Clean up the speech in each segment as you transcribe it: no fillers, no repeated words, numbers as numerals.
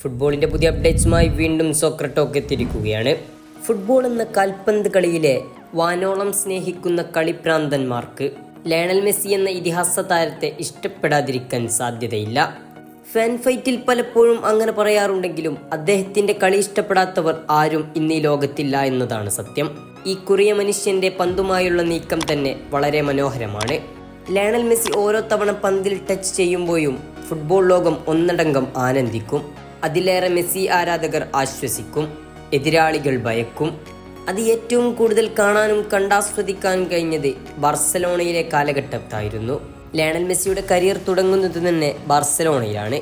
ഫുട്ബോളിൻ്റെ പുതിയ അപ്ഡേറ്റ്സുമായി വീണ്ടും soccer talk എത്തിയിരിക്കുകയാണ്. ഫുട്ബോൾ എന്ന കാൽപന്ത് കളിയിലെ വാനോളം സ്നേഹിക്കുന്ന കളിപ്രാന്തന്മാർക്ക് ലയണൽ മെസ്സി എന്ന ഇതിഹാസ താരത്തെ ഇഷ്ടപ്പെടാതിരിക്കാൻ സാധ്യതയില്ല. ഫാൻ ഫൈറ്റിൽ പലപ്പോഴും അങ്ങനെ പറയാറുണ്ടെങ്കിലും അദ്ദേഹത്തിൻ്റെ കളി ഇഷ്ടപ്പെടാത്തവർ ആരും ഇന്ന് ഈ ലോകത്തില്ല എന്നതാണ് സത്യം. ഈ കുറിയ മനുഷ്യൻ്റെ പന്തുമായുള്ള നീക്കം തന്നെ വളരെ മനോഹരമാണ്. ലയണൽ മെസ്സി ഓരോ തവണ പന്തിൽ ടച്ച് ചെയ്യുമ്പോഴും ഫുട്ബോൾ ലോകം ഒന്നടങ്കം ആനന്ദിക്കും. അതിലേറെ മെസ്സി ആരാധകർ ആശ്വസിക്കും, എതിരാളികൾ ഭയക്കും. അത് ഏറ്റവും കൂടുതൽ കാണാനും കണ്ടാസ്വദിക്കാനും കഴിഞ്ഞത് ബാർസലോണയിലെ കാലഘട്ടത്തായിരുന്നു. ലയണൽ മെസ്സിയുടെ കരിയർ തുടങ്ങുന്നത് തന്നെ ബാർസലോണയിലാണ്.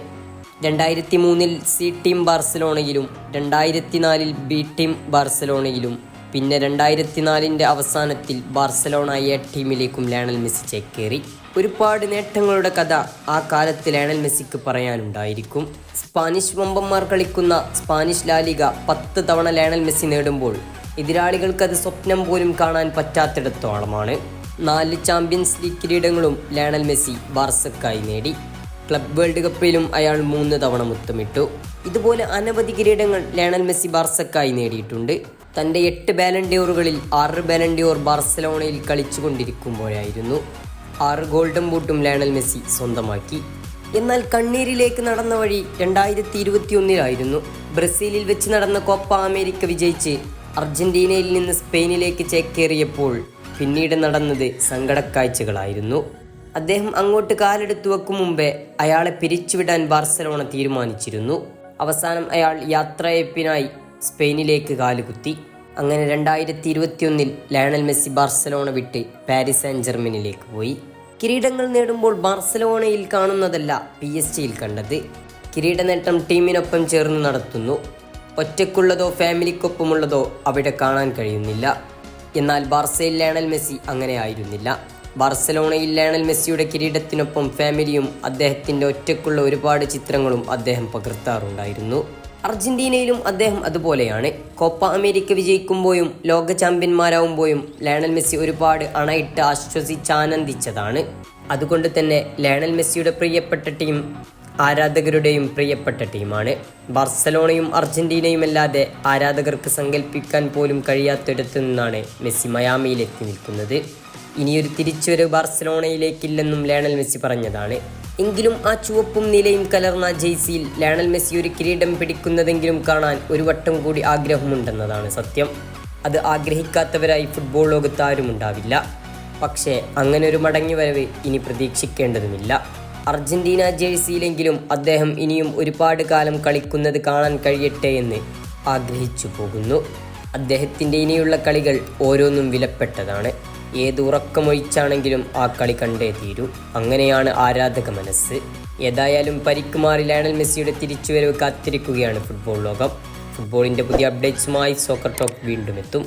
2003 സി ടീം ബാർസലോണയിലും 2004 ബി ടീം ബാർസലോണയിലും പിന്നെ 2004 അവസാനത്തിൽ ബാർസലോണ എ ടീമിലേക്കും ലയണൽ മെസ്സി ചേക്കേറി. ഒരുപാട് നേട്ടങ്ങളുടെ കഥ ആ കാലത്ത് ലയണൽ മെസ്സിക്ക് പറയാനുണ്ടായിരിക്കും. സ്പാനിഷ് വമ്പന്മാർ കളിക്കുന്ന സ്പാനിഷ് ലാലിഗ 10 തവണ ലയണൽ മെസ്സി നേടുമ്പോൾ എതിരാളികൾക്കത് സ്വപ്നം പോലും കാണാൻ പറ്റാത്തിടത്തോളമാണ്. 4 ചാമ്പ്യൻസ് ലീഗ് കിരീടങ്ങളും ലയണൽ മെസ്സി ബാർസക്കായി നേടി. ക്ലബ് വേൾഡ് കപ്പിലും അയാൾ 3 തവണ മുത്തമിട്ടു. ഇതുപോലെ അനവധി കിരീടങ്ങൾ ലയണൽ മെസ്സി ബാർസക്കായി നേടിയിട്ടുണ്ട്. തൻ്റെ 8 ബാലൺ ഡിയോറുകളിൽ 6 ബാലൺ ഡിയോർ ബാർസലോണയിൽ കളിച്ചുകൊണ്ടിരിക്കുമ്പോഴായിരുന്നു. 6 ഗോൾഡൻ ബൂട്ടും ലയണൽ മെസ്സി സ്വന്തമാക്കി. എന്നാൽ കണ്ണീരിലേക്ക് നടന്ന വഴി 2021 ബ്രസീലിൽ വെച്ച് നടന്ന കോപ്പ അമേരിക്ക വിജയിച്ച് അർജന്റീനയിൽ നിന്ന് സ്പെയിനിലേക്ക് ചേക്കേറിയപ്പോൾ പിന്നീട് നടന്നത് സങ്കടക്കാഴ്ചകളായിരുന്നു. അദ്ദേഹം അങ്ങോട്ട് കാലെടുത്തു വെക്കും മുമ്പേ അയാളെ പിരിച്ചുവിടാൻ ബാർസലോണ തീരുമാനിച്ചിരുന്നു. അവസാനം അയാൾ യാത്രയപ്പിനായി സ്പെയിനിലേക്ക് കാലുകുത്തി. അങ്ങനെ 2021 ലയണൽ മെസ്സി ബാർസലോണ വിട്ട് പാരീസ് സാൻ ജർമ്മനിലേക്ക് പോയി. കിരീടങ്ങൾ നേടുമ്പോൾ ബാർസലോണയിൽ കാണുന്നതല്ല PSG-യിൽ കണ്ടത്. കിരീട നേട്ടം ടീമിനൊപ്പം ചേർന്ന് നടത്തുന്നു. ഒറ്റയ്ക്കുള്ളതോ ഫാമിലിക്കൊപ്പമുള്ളതോ അവിടെ കാണാൻ കഴിയുന്നില്ല. എന്നാൽ ബാർസയിൽ ലയണൽ മെസ്സി അങ്ങനെ ആയിരുന്നില്ല. ബാർസലോണയിൽ ലയണൽ മെസ്സിയുടെ കിരീടത്തിനൊപ്പം ഫാമിലിയും അദ്ദേഹത്തിൻ്റെ ഒറ്റയ്ക്കുള്ള ഒരുപാട് ചിത്രങ്ങളും അദ്ദേഹം പകർത്താറുണ്ടായിരുന്നു. അർജന്റീനയിലും അദ്ദേഹം അതുപോലെയാണ്. കോപ്പ അമേരിക്ക വിജയിക്കുമ്പോഴും ലോക ചാമ്പ്യന്മാരാകുമ്പോഴും ലയണൽ മെസ്സി ഒരുപാട് അണയിട്ട് ആശ്വസിച്ചാനന്ദിച്ചതാണ്. അതുകൊണ്ട് തന്നെ ലയണൽ മെസ്സിയുടെ പ്രിയപ്പെട്ട ടീം ആരാധകരുടെയും പ്രിയപ്പെട്ട ടീമാണ്. ബാർസലോണയും അർജന്റീനയുമല്ലാതെ ആരാധകർക്ക് സങ്കല്പിക്കാൻ പോലും കഴിയാത്തിടത്തു നിന്നാണ് മെസ്സി മയാമിയിലെത്തി നിൽക്കുന്നത്. ഇനിയൊരു തിരിച്ചുവരവ് ബാർസലോണയിലേക്കില്ലെന്നും ലയണൽ മെസ്സി പറഞ്ഞതാണ്. എങ്കിലും ആ ചുവപ്പും നിലയും കലർന്ന ജെയ്സിയിൽ ലയണൽ മെസ്സി ഒരു കിരീടം പിടിക്കുന്നതെങ്കിലും കാണാൻ ഒരു വട്ടം കൂടി ആഗ്രഹമുണ്ടെന്നതാണ് സത്യം. അത് ആഗ്രഹിക്കാത്തവരായി ഫുട്ബോൾ ലോകത്ത് ആരുമുണ്ടാവില്ല. പക്ഷേ അങ്ങനെ ഒരു മടങ്ങിവരവ് ഇനി പ്രതീക്ഷിക്കേണ്ടതുമില്ല. അർജന്റീന ജേഴ്സിയിലെങ്കിലും അദ്ദേഹം ഇനിയും ഒരുപാട് കാലം കളിക്കുന്നത് കാണാൻ കഴിയട്ടെ എന്ന് ആഗ്രഹിച്ചു പോകുന്നു. അദ്ദേഹത്തിൻ്റെ ഇനിയുള്ള കളികൾ ഓരോന്നും വിലപ്പെട്ടതാണ്. ഏത് ഉറക്കമൊഴിച്ചാണെങ്കിലും ആ കളി കണ്ടേ തീരൂ. അങ്ങനെയാണ് ആരാധക മനസ്സ്. ഏതായാലും പരിക്ക് മാറി ലയണൽ മെസ്സിയുടെ തിരിച്ചുവരവ് കാത്തിരിക്കുകയാണ് ഫുട്ബോൾ ലോകം. ഫുട്ബോളിൻ്റെ പുതിയ അപ്ഡേറ്റ്സുമായി സോക്കർ ടോക്ക് വീണ്ടും എത്തും.